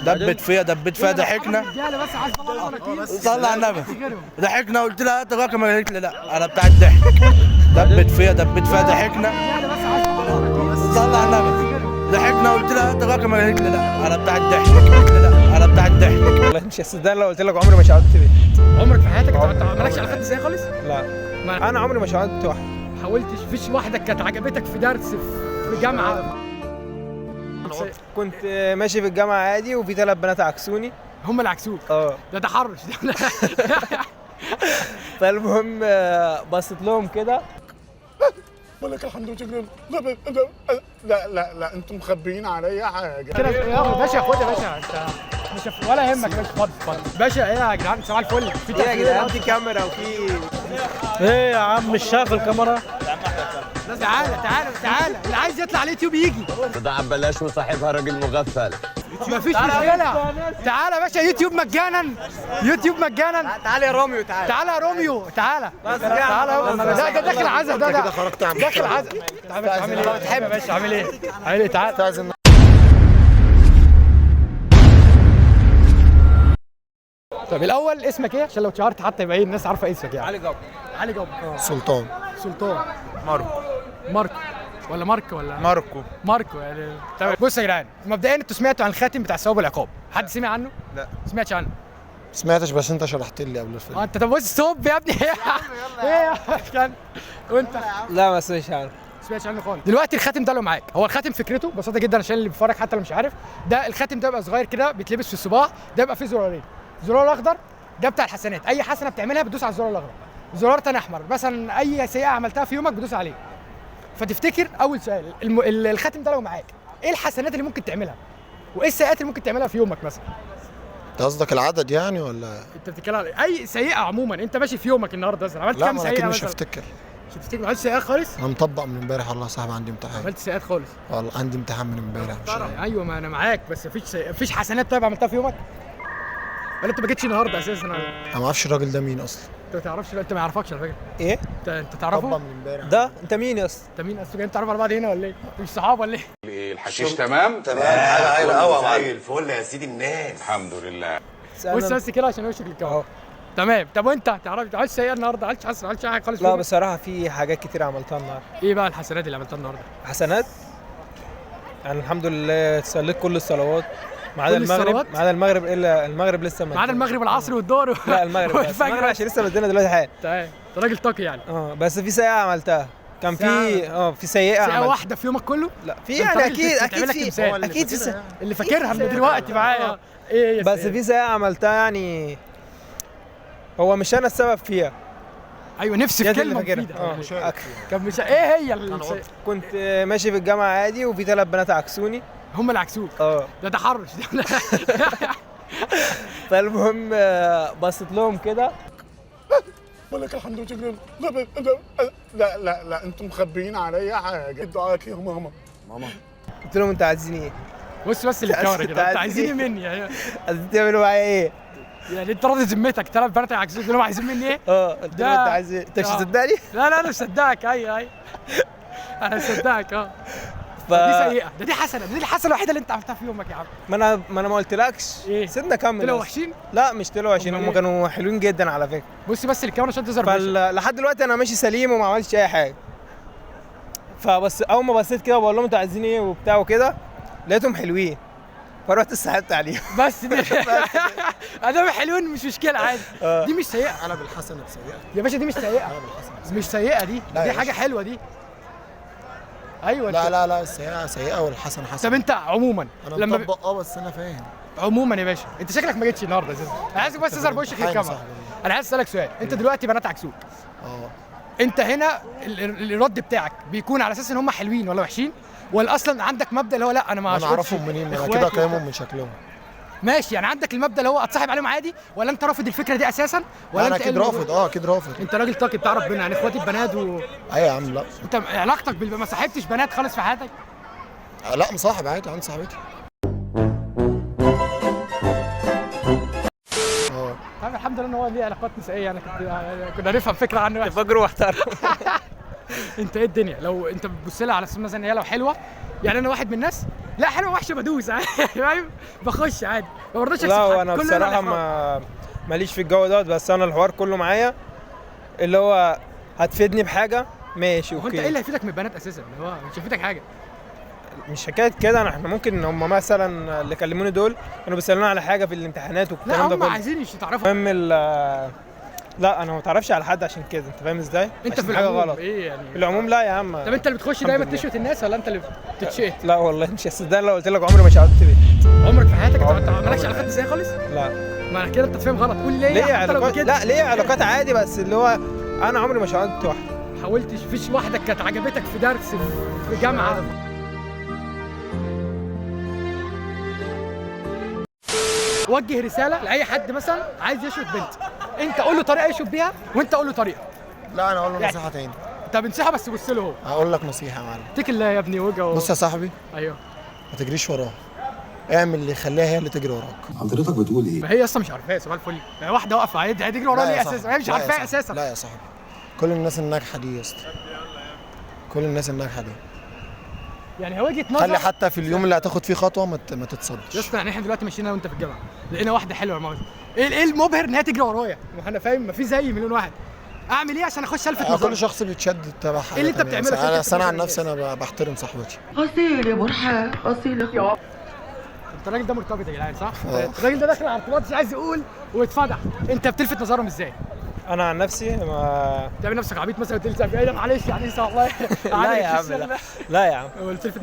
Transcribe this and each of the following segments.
دبت فيها ضحكنا. صلى على النبي. ضحكنا قلت لها هات الرقم، قالت لي لا انا بتاع الضحك. دبت فيها ضحكنا. صلى على النبي. ضحكنا قلت لها هات الرقم، قالت لي لا انا بتاع الضحك. قلت لي لا انا بتاع الضحك. والله مش هتصدق لو قلت لك عمري ما شهدت بيت. عمرك في حياتك مالكش علاقات ازاي خالص؟ لا انا عمري ما شهدت واحده. حاولتش فيش واحده كانت عجبتك في درس في جامعه؟ كنت ماشي في الجامعه عادي وفي 3 بنات عكسوني. هم اللي عكسوك؟ ده تحرش ده. فالمهم بصيت لهم كده. ولك الحمد لله. لا انتم مخبيين عليا حاجه كده يا باشا. خد يا باشا انت مش ولا يهمك يا باشا. اتفضل باشا. ايه يا جدعان صباح الفل؟ في يا جدعان دي كاميرا وفي ايه يا عم مش شايف الكاميرا؟ تعالى اللي عايز يطلع على اليوتيوب يجي. ده بلاش وصاحبها راجل مغفل. مفيش مشكله. تعالى يا باشا. يوتيوب مجانا. تعالى يا روميو. تعالى يا روميو. تعالى ده داخل عزا. ده كده خرجت عن داخل عزا. تعالى يا باشا. عامل ايه؟ بتحب يا باشا؟ عامل ايه؟ تعالى. طب الاول اسمك ايه عشان لو اتشهرت حتى يبقى ايه الناس عارفه اسمك يعني؟ علي جبر. سلطان ماركو ولا ماركو يعني. تمام. بص يا جدعان، مبدئيا انتوا سمعتوا عن الخاتم بتاع الثواب والعقاب؟ حد سمع عنه؟ لا سمعتش عنه. سمعتش بس انت شرحت لي قبل الفيلم. انت طب بص ستوب يا ابني. ايه كان وانت لا ما سمعتش عنه. سمعتش عنه خالص. دلوقتي الخاتم ده لو معاك، هو الخاتم فكرته بسيطه جدا عشان اللي بيتفرج حتى لو مش عارف. ده الخاتم ده بيبقى صغير كده بيتلبس في الصباع، ده بيبقى فيه زرارين. الزرار الاخضر ده بتاع الحسنات، اي حسنه بتعملها بتدوس على الزرار الاخضر. زرار تاني احمر، مثلا اي سيئه عملتها في يومك بتدوس عليه. فتفتكر اول سؤال الخاتم ده لو معاك ايه الحسنات اللي ممكن تعملها؟ وايه السيئات اللي ممكن تعملها في يومك مثلا؟ انت قصدك العدد يعني ولا انت بتتكلم على اي سيئه عموما انت ماشي في يومك النهارده مثلا عملت كام سيئه؟ لا مش هفتكر. مش هتفتكر؟ ما عملتش سيئات خالص؟ انا مطبق من امبارح والله صاحبي عندي امتحان. عملت سيئات خالص؟ والله عندي امتحان من امبارح مش عارف. ايوه ما انا معاك بس مفيش حسنات طيب عملتها في يومك؟ ولا انت ما جيتش النهارده اساسا؟ انا ما اعرفش الراجل ده مين اصلا. انت ما تعرفش؟ انت ما يعرفكش على فكره. ايه؟ انت تعرفه؟ مطبق من امبارح. ده انت مين يا اسطى؟ انت مين اصلا؟ جايين تعرفوا على بعض هنا ولا ايه؟ مش صحاب ولا ايه الحشيش تمام؟ حاجه قوي زي الفل يا سيدي الناس. الحمد لله. بص كده عشان وشك الكاميرا. تمام. طب وانت تعرف عملت سيئه النهارده؟ عملتش حاجه خالص؟ لا بصراحه في حاجات كتير عملتها النهارده. ايه بقى الحسنات اللي عملتها النهارده؟ حسنات يعني الحمد لله صليت كل الصلوات ما عدا المغرب الا المغرب لسه ما عدا المغرب والعصر والظهر لا المغرب والفجر عشان لسه بدينا دلوقتي حالا. تمام. انت راجل طاقي يعني. بس في سيئه عملتها. كان في سيئه واحده في يومك كله؟ لا في يعني اكيد في اللي فاكرها من دلوقتي معايا. ايه بس في سيئه عملتها يعني هو مش انا السبب فيها. ايوه نفسي في كلمه مفيده. كان مش ايه هي كنت ماشي في الجامعه عادي وفي 3 بنات عكسوني. هم اللي عكسوك؟ ده تحرش ده. فالمهم بصيت لهم كده. ولك الحمد لله. لا انتم مخبيين عليا حاجه. دعاك يا ماما. قلت لهم انتوا عايزين ايه؟ بص للكاميرا كده. انتوا عايزين ايه مني يعني؟ عايزين تعملوا معايا ايه؟ يعني انت راضي ذمتك 3 بنات عكسوك دول عايزين مني ايه؟ قلت لهم انت عايز ايه؟ انت مش مصدقني؟ لا انا مصدقك. ايوه انا مصدقك. دي سيئه. دي حسنه. دي الحسنه الوحيده اللي انت عملتها في يومك يا عم. ما انا ما قلتلكش. ايه؟ سيبنا كمل. طلعوا وحشين؟ لا مش طلعوا وحشين، هم كانوا حلوين جدا على فكره. بس الكاميرا عشان تظهر لحد دلوقتي انا ماشي سليم وما عملتش اي حاجه. فبس اول ما بصيت كده بقول لهم انتوا عايزين ايه وبتاع وكده لقيتهم حلوين فرحت سحبت عليهم. بس دي ادام حلوين مش مشكله عادي. دي مش سيئه. قلب الحسنه بسيئه يا باشا. دي مش سيئه. مش سيئه دي حاجه حلوه دي. ايوه. لا السيئه سيئه والحسنه حسنه. طب انت عموما انا لما مطبق بس انا فاهم. عموما يا باشا انت شكلك ما جيتش النهارده اساسا. انا عايزك بس تظهر بوشك للكاميرا. انا عايز اسالك سؤال. انت دلوقتي بنات عكسوك. انت هنا الرد بتاعك بيكون على اساس ان هم حلوين ولا وحشين؟ ولا اصلا عندك مبدا اللي هو لا انا ما اعرفهم منين؟ انا كده اقيمهم من شكلهم. ماشي يعني عندك المبدا اللي هو اتصاحب عليهم عادي ولا انت رافض الفكره دي اساسا؟ ولا انا اكيد رافض. اكيد رافض. انت راجل طاقي بتعرف بينا يعني اخواتي البنات ايوه يا عم. لا انت علاقتك ما صاحبتش بنات خالص في حياتك؟ لا مصاحب عادي عند صاحبتي. طيب الحمد لله ان هو ليه علاقات نسائيه يعني كنا نفهم فكره عنه. فجر واحترم. انت ايه الدنيا لو انت بتبص لها على اساس مثلا هي لو حلوه يعني انا واحد من الناس لا حلوه وحشه بدوس عادي فاهم، بخش عادي ما برضاش لا اكسب حد. وانا كل بصراحه الإحراج. ماليش في الجو دوت، بس انا الحوار كله معايا اللي هو هتفيدني بحاجه ماشي هو انت اوكي. ايه اللي هيفيدك من البنات اساسا؟ اللي هو مش هيفيدك حاجه. مش حكايه كده، احنا ممكن هم مثلا اللي كلموني دول كانوا بيسالوني على حاجه في الامتحانات لا والكلام ده هم كله. عايزين يتعرفوا. المهم لا انا ما اتعرفش على حد عشان كده، انت فاهم ازاي؟ انت عشان في حاجه العموم غلط. ايه يعني؟ في العموم لا يا عم. طب انت اللي بتخش الحمد دايما لله. تشوت الناس ولا انت اللي بتتشقت؟ لا والله مش هصدق لو قلت لك عمري ما شقطت بيت. عمرك في حياتك انت عمري. مالكش علاقات ازاي خالص؟ لا ما انا كده انت فاهم غلط، قول ليه ليه حتى لو علاقات، كده. لا ليه علاقات عادي، بس اللي هو انا عمري ما شقطت واحده. حاولتش فيش واحده كانت عجبتك في درس في جامعه؟ وجه رساله لاي حد مثلا عايز يشوت بنت، انت قول له طريقه يشوت بيها وانت قول له طريقه. لا انا اقول له يعني- نصيحه تاني. انت بنصيحه بس بص له هو. هقول لك نصيحه يا معلم. اتكل الله يا ابني وجهه. بص يا صاحبي، ايوه ما تجريش وراها، اعمل اللي يخليها هي اللي تجري وراك. حضرتك بتقول ايه؟ ما هي اصلا مش عارفاها صباح الفل، يعني واحده واقفه هتجري وراها لا ليه يا صاحبي، اساسا؟ هي مش لا يا عارفاها صاحبي، اساسا. لا يا صاحبي، كل الناس الناجحه دي يا اسطى، كل الناس الناجحه دي يعني هو وجهه نظر. خلي حتى في اليوم اللي هتاخد فيه خطوه ما يا تتصدش. اسطى يعني احنا دلوقتي ماشيين انا وانت في الجامعه لقينا واحده حلوه يا ماما، ايه المبهر ان هي تجري ورايا؟ ما انا فاهم ما في زي مليون واحد، اعمل ايه عشان اخش الفت نظر؟ كل شخص بيتشد تبع حاجه. إيه اللي أنت تانية. بتعمله عشان انا تلفت انا عن نظر نفسي انا بحترم صاحبتي. اصيل يا برحة، اصيل يا اخويا. انت الراجل ده مرتبط يا جدعان صح؟ الراجل ده داخل على ارتباط مش عايز يقول واتفضح، انت بتلفت نظرهم ازاي؟ انا عن نفسي ما تعمل نفسك عبيط مثلا وتقول لي ايه معلش يعني والله لا يا عم لا يا عم.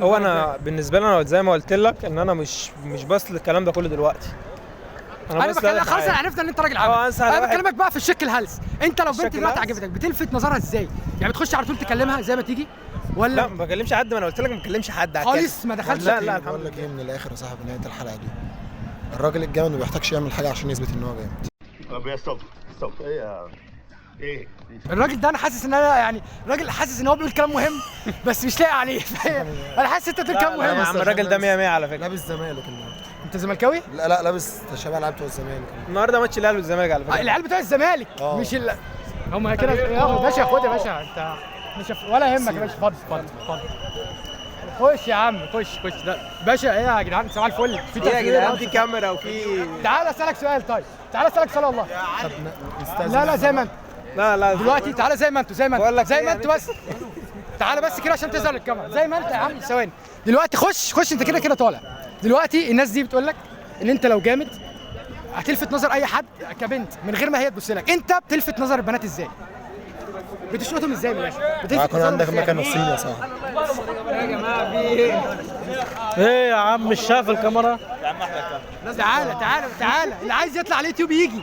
هو انا بالنسبه لي انا زي ما قلت لك ان انا مش بس الكلام ده كله دلوقتي. انا بس بكلمك لك خلاص، حاجة. انا عرفنا ان انت راجل عامل. انسى على انا واحد. بكلمك بقى في الشك الهلس، انت لو بنت الشك دلوقتي الهلس؟ عجبتك بتلفت نظرها ازاي؟ يعني بتخش على طول تكلمها زي ما تيجي ولا لا ما بكلمش حد، ما انا قلت لك ما بكلمش حد على الكلام. خالص ما دخلتش؟ لا لا الحمد بقول لله. لك ايه من الاخر يا صاحبي، نهايه الحلقه دي الراجل الجامد ما بيحتاجش يعمل حاجه عشان يثبت ان هو جامد. طب يا ستوب ايه الراجل ده انا حاسس ان انا يعني راجل حاسس ان هو بيقول كلام مهم بس مش لاقي عليه انا حاسس انت بتقول كلام لا يا مهم. عم الراجل ده 100 100 على فكره. لابس زمالك النهارده. انت زملكاوي؟ لا لابس شبه لعيبه بتوع الزمالك. النهارده ماتش الاهلي والزمالك على فكره. العيال بتوع الزمالك مش هم كده يا باشا. خد يا باشا انت مش ولا يهمك يا باشا. اتفضل خش يا عم خش ده باشا. ايه يا جدعان صباح الفل؟ في ايه يا جدعان تصوير. في كاميرا وفي تعال اسالك سؤال. طيب تعال اسالك سؤال والله. لا زي ما انت لا دلوقتي. تعالى زي ما انت بقول لك زي ايه ما انت بس. تعالى بس كده عشان تظهر الكاميرا زي ما انت يا عم. ثواني دلوقتي خش انت كده طالع. دلوقتي الناس دي بتقول لك ان انت لو جامد هتلفت نظر اي حد كبنت من غير ما هي تبص لك. انت بتلفت نظر البنات ازاي؟ بتشقطهم ازاي من الاخر؟ بتلفت كان نظرهم عندك ازاي؟ مكان وصيني يا صاحبي. يا جماعه في ايه؟ ايه يا عم مش شايف الكاميرا؟ تعالى اللي عايز يطلع على اليوتيوب يجي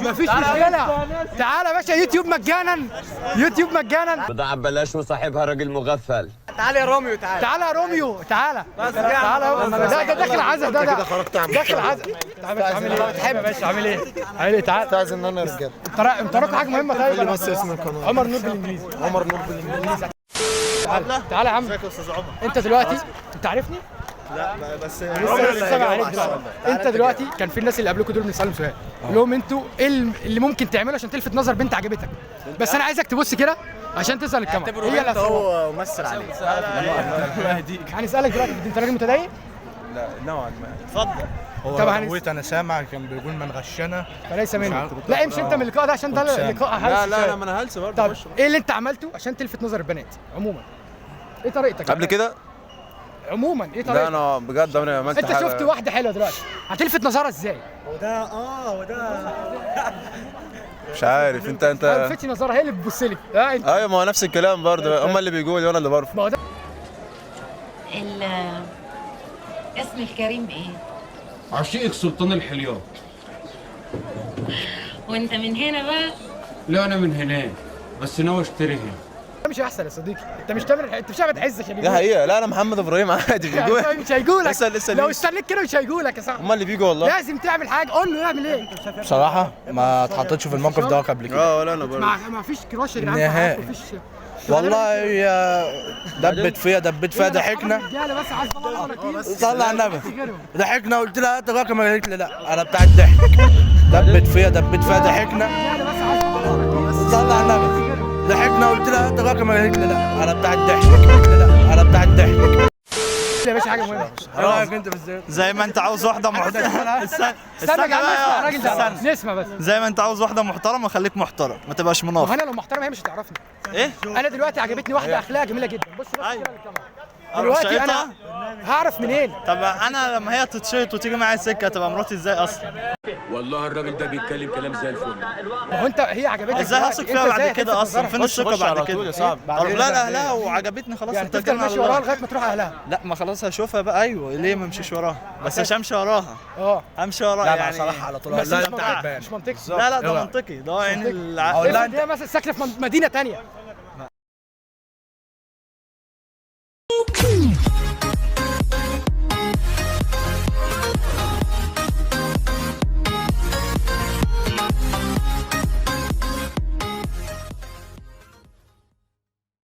مفيش مشكله. تعالى يا باشا يوتيوب مجانا. بضاعة ببلاش وصاحبها راجل مغفل. تعالى يا روميو تعالى ده داخل عزا ده كده خرجت عن داخل عزا. تعالى عامل ايه؟ بتحب يا باشا عامل ايه؟ تعالى استاذن ان انا رجاله. انت راكب حاجه مهمه. طيب قول لي بس اسم القناه. عمر نور بالانجليزي. عمر نور بالانجليزي. تعالى يا عم. ازيك يا استاذ عمر؟ انت دلوقتي انت عارفني؟ لا بس لسه سامع عليك دلوقتي. انت دلوقتي كان في الناس اللي قبلكم دول بنسالهم سؤال، قول لهم انتوا ايه اللي ممكن تعمله عشان تلفت نظر بنت عجبتك؟ بس انا عايزك تبص كده عشان تظهر الكاميرا. هي اللي هو ممثل عليه. هنسالك دلوقتي انت راجل متدين؟ لا نوعا ما. اتفضل. هو طبعا رويت انا سامع كان بيقول من غشنا. فليس منه. لا امشي انت من اللقاء ده عشان ده لقاء هلس. لا ما انا هلس برضه. طب ايه اللي انت عملته عشان تلفت نظر البنات عموما؟ ايه طريقتك؟ قبل كده؟ عموما ايه لا طريقتك؟ انا بجد عمري ما عملت انت حاجه. شفت واحده حلوه دلوقتي هتلفت نظرها ازاي؟ مش عارف انت ما لفتش نظرها هي اللي بتبص لي. انت ايوه ما هو نفس الكلام برضه، هم اللي بيجوا لي وانا اللي برفض. ما هو ده اسم الكريم ايه؟ عشيق سلطان الحليان. وانت من هنا بقى؟ لا انا من هناك بس ناوي اشتري هنا. مش هيحصل يا صديقي. انت مش احمد عز عشان دي حقيقه. لا انا محمد ابراهيم عادي بيجوا. مش هيجولك. لسه لو استنيت كده مش هيجولك يا صاحبي. هم اللي بيجوا والله. لازم تعمل حاجه. قول له يعمل ايه. بصراحه ما اتحطيتش في الموقف ده قبل كده. ولا انا برضه. ما فيش كراش يا جدعان. نهائي. مفيش. والله هي دبت فيها ضحكنا. رجاله بس عايز طلع ولا صلى على النبي. ضحكنا قلت لها هات الرقم، قالت لي لا انا بتاع الضحك. دبت فيها ضحكنا. رجاله بس عايز طلع. صلى على النبي. ضحكنا قلت لها هات الرقم، قالت لي لا انا بتاع الضحك. قالت لي لا انا بتاع الضحك. يا باشا حاجه مهمه. ايه رايك انت في الزيت؟ زي ما انت عاوز واحده محترمه استنى يا جدعان نسمع الراجل ده، نسمع بس. زي ما انت عاوز واحده محترمه خليك محترم، ما تبقاش منافق. وانا لو محترمه هي مش هتعرفني. ايه؟ انا دلوقتي عجبتني واحده اخلاقها جميله جدا، بص بس أيوة. كده للكاميرا. دلوقتي انا هعرف منين؟ طب انا لما هي تتشيط وتيجي معايا سكه تبقى مراتي ازاي اصلا؟ والله الراجل ده بيتكلم كلام زي الفل. ما هو انت هي عجبتك ازاي دلوقتي، هثق انت فيها بعد ازاي كده هتثق اصلا؟ في فين الثقه بعد كده؟ اروح لها لاهلها وعجبتني خلاص. يعني انت تفضل بتتكلم على ماشي وراها الله. لغايه ما تروح اهلها؟ لا ما خلاص هشوفها بقى. ايوه ليه ما امشيش وراها؟ بس مش همشي وراها. همشي وراها يعني. صراحه على طول بس لا مش انت منطقي، عجبان. مش منطقي. لا ده منطقي، ده يعني لا هي مثلا ساكنه في مدينه ثانيه